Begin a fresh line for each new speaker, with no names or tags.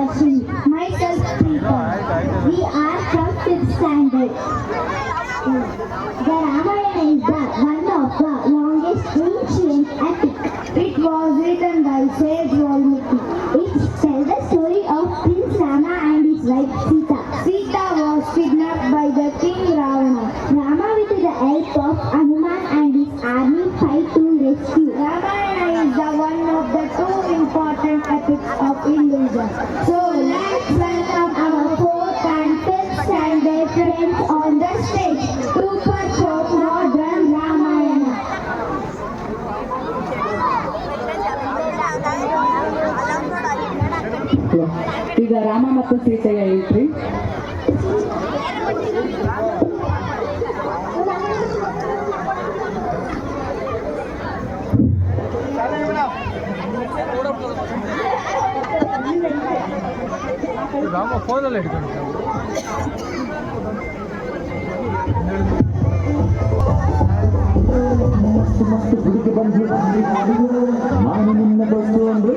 Ashwini. Myself Preeta. We are from 5th standard. The Ramayana is one of the longest ancient epic. It was written by Sage Valmiki. It tells the story of Prince Rama and his wife Sita. Sita was kidnapped by the king Ravana. Rama, with the help of Hanuman and his army, fight to rescue. Ramayana is one of the two important epics of Hinduism. So let's welcome our 4th and 5th standard friends on the stage to perform modern Ramayana.
ಈಗ ರಾಮ ಮತ್ತು ಸೀತೆಯ entry.
Rama ಫೋನಲ್ಲಿ ಹಿಡ್ಕೊಂಡು
ಮಸ್ತ್ ಮಸ್ತ್ ಹುಡುಗಿ ಬಂದು ನಾನು ನಿನ್ನ ಬಂದು ಅಂದ್ರೆ